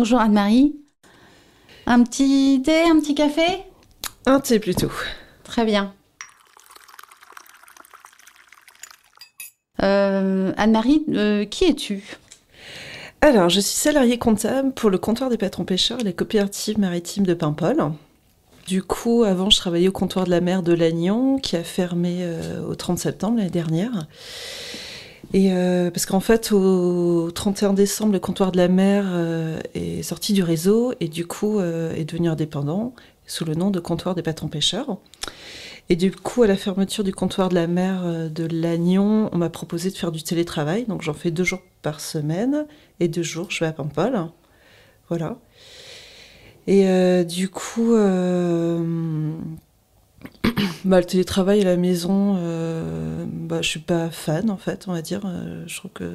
Bonjour Anne-Marie. Un petit thé, un petit café? Un thé plutôt. Très bien. Anne-Marie, qui es-tu? Alors, je suis salariée comptable pour le comptoir des patrons pêcheurs et les coopératives maritimes de Paimpol. Du coup, avant, je travaillais au comptoir de la mer de Lannion, qui a fermé au 30 septembre l'année dernière. Et parce qu'en fait, au 31 décembre, le comptoir de la mer est sorti du réseau et du coup est devenu indépendant sous le nom de comptoir des patrons pêcheurs. Et du coup, à la fermeture du comptoir de la mer de Lannion, on m'a proposé de faire du télétravail. Donc j'en fais 2 jours par semaine et 2 jours, je vais à Paimpol. Voilà. Et du coup, le télétravail à la maison, je suis pas fan en fait, on va dire. Je trouve qu'il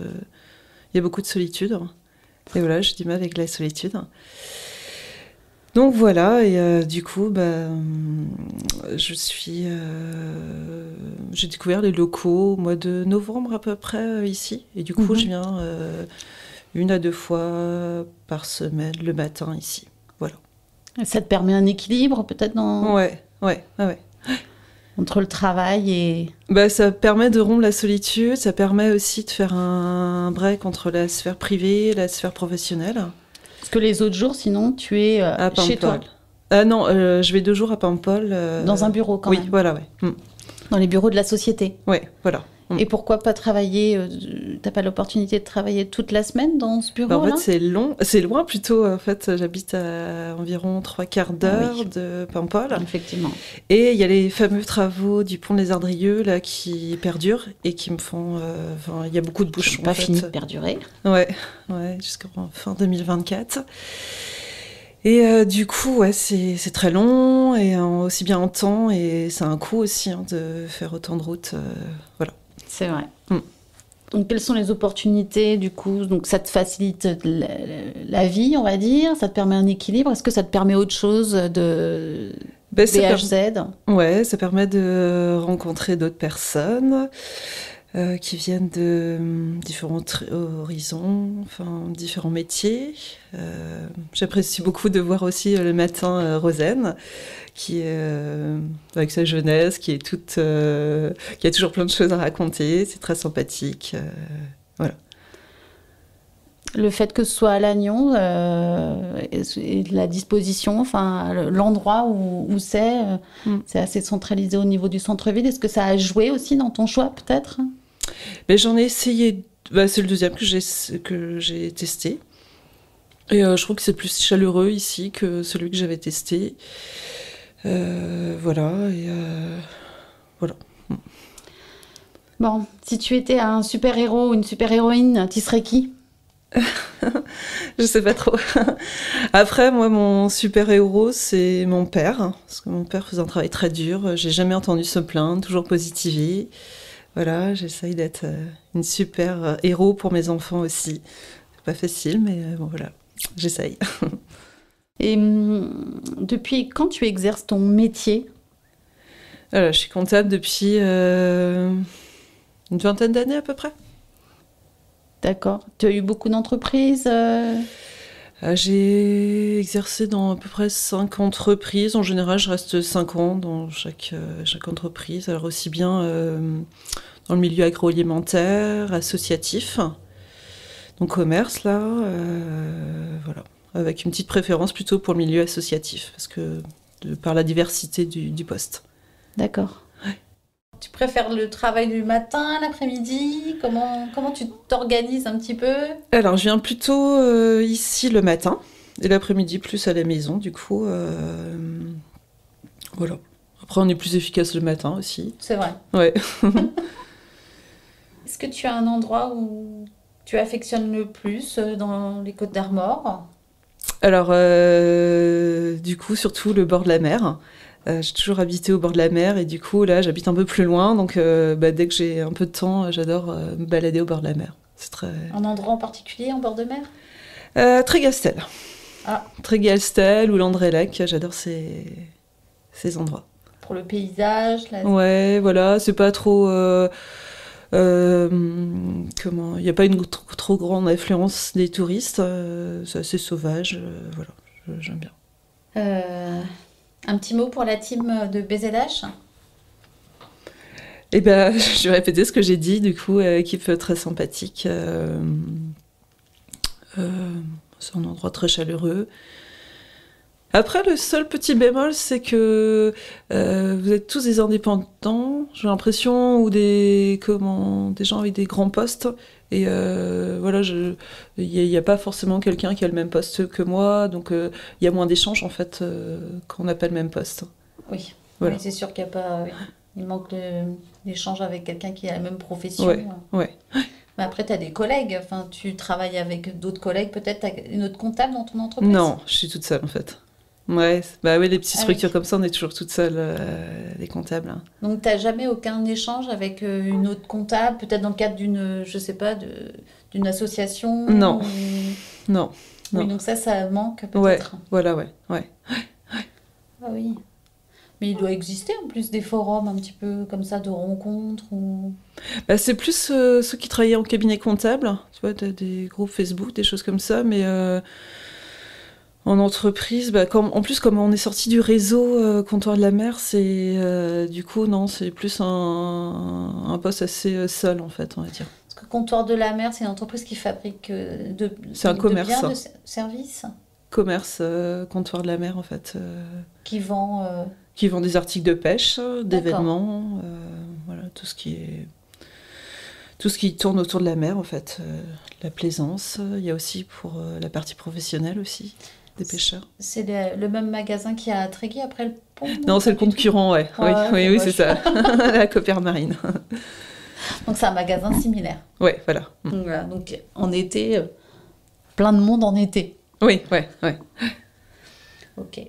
y a beaucoup de solitude. Et voilà, j'ai du mal avec la solitude. Donc voilà, et du coup, j'ai découvert les locaux au mois de novembre à peu près ici. Et du coup, je viens 1 à 2 fois par semaine le matin ici. Voilà. Et ça te permet un équilibre peut-être Ouais. entre le travail et... Ça permet de rompre la solitude, ça permet aussi de faire un break entre la sphère privée et la sphère professionnelle. Parce que les autres jours, sinon, tu es À chez toi. Paimpol. Non, je vais 2 jours à Paimpol. Dans un bureau quand même. Oui, voilà, ouais. Dans les bureaux de la société. Ouais, voilà. Et pourquoi pas travailler t'as pas l'opportunité de travailler toute la semaine dans ce bureau-là? En fait, c'est loin plutôt. En fait, j'habite à environ 3/4 d'heure de Paimpol. Effectivement. Et il y a les fameux travaux du pont des Ardrieux là qui perdurent et qui me font. Il y a beaucoup de bouchons. Pas fini de perdurer. Ouais, jusqu'en fin 2024. Et du coup, ouais, c'est très long et aussi bien en temps et c'est un coût aussi de faire autant de routes. Voilà. C'est vrai. Donc, quelles sont les opportunités, du coup? Donc, ça te facilite la vie, on va dire. Ça te permet un équilibre. Est-ce que ça te permet autre chose de BHZ? Ouais, ça permet de rencontrer d'autres personnes qui viennent de différents horizons, différents métiers. J'apprécie beaucoup de voir aussi le matin Rosen, qui est avec sa jeunesse, qui a toujours plein de choses à raconter. C'est très sympathique. Voilà. Le fait que ce soit à Lannion et la disposition, l'endroit où c'est assez centralisé au niveau du centre-ville. Est-ce que ça a joué aussi dans ton choix, peut-être? Mais j'en ai essayé. C'est le deuxième que j'ai testé. Et je trouve que c'est plus chaleureux ici que celui que j'avais testé. Voilà. Voilà. Bon, si tu étais un super-héros ou une super-héroïne, tu serais qui? Je sais pas trop. Après, moi, mon super-héros, c'est mon père. Parce que mon père faisait un travail très dur. J'ai jamais entendu se plaindre, toujours positiver. Voilà, j'essaye d'être une super héros pour mes enfants aussi. C'est pas facile, mais bon, voilà, j'essaye. Et depuis quand tu exerces ton métier? Voilà, je suis comptable depuis une 20aine d'années à peu près. D'accord. Tu as eu beaucoup d'entreprises J'ai exercé dans à peu près 5 entreprises. En général, je reste 5 ans dans chaque entreprise. Alors aussi bien dans le milieu agroalimentaire, associatif, donc commerce là, voilà. Avec une petite préférence plutôt pour le milieu associatif, parce que par la diversité du poste. D'accord. Ouais. Tu préfères le travail du matin, l'après-midi? Comment tu t'organises un petit peu? Alors, je viens plutôt ici le matin, et l'après-midi plus à la maison, du coup. Voilà. Après, on est plus efficace le matin aussi. C'est vrai. Ouais. Est-ce que tu as un endroit où tu affectionnes le plus dans les Côtes d'Armor? Alors, du coup, surtout le bord de la mer. J'ai toujours habité au bord de la mer et du coup, là, j'habite un peu plus loin. Donc, dès que j'ai un peu de temps, j'adore me balader au bord de la mer. C'est très... Un endroit en particulier en bord de mer? Trégastel. Ah. Trégastel ou Landrélec, j'adore ces endroits. Pour le paysage Ouais, voilà, c'est pas trop... Il n'y a pas une trop grande influence des touristes. C'est assez sauvage. Voilà, j'aime bien. Un petit mot pour la team de BZH? Eh ben, je vais répéter ce que j'ai dit. Du coup, équipe très sympathique. C'est un endroit très chaleureux. Après, le seul petit bémol, c'est que vous êtes tous des indépendants, j'ai l'impression, ou des gens avec des grands postes. Et voilà, il n'y a pas forcément quelqu'un qui a le même poste que moi, donc il y a moins d'échanges, en fait, quand on n'a pas le même poste. Oui, voilà. Oui, c'est sûr qu'il y a pas... Il manque l'échange avec quelqu'un qui a la même profession. Ouais. Mais après, tu as des collègues, enfin, tu travailles avec d'autres collègues, peut-être tu as une autre comptable dans ton entreprise? Non, je suis toute seule, en fait. Ouais, les petites structures comme ça, on est toujours toute seule, les comptables. Hein. Donc, tu n'as jamais aucun échange avec une autre comptable, peut-être dans le cadre d'une, je sais pas, d'une association? Non, non. Oui, donc ça manque peut-être. Ouais, voilà, ouais. Ah oui. Mais il doit exister en plus des forums un petit peu comme ça de rencontres ou... C'est plus ceux qui travaillaient en cabinet comptable, tu vois, des groupes Facebook, des choses comme ça, mais... En entreprise, en plus, comme on est sorti du réseau Comptoir de la Mer, c'est du coup, non, c'est plus un poste assez seul, en fait, on va dire. Parce que Comptoir de la Mer, c'est une entreprise qui fabrique c'est un commerce. De biens, de services. Commerce, Comptoir de la Mer, en fait. Qui vend... Qui vend des articles de pêche, d'événements, voilà, tout ce qui tourne autour de la mer, en fait. La plaisance, il y a aussi pour la partie professionnelle aussi. Des pêcheurs. C'est le même magasin qu'il y a à Tréguier après le pont? Non, c'est le concurrent, ouais. Oui, c'est ça. La Coopère Marine. Donc c'est un magasin similaire. Ouais, voilà. Voilà, donc en été, plein de monde en été. Oui, ouais. Ok.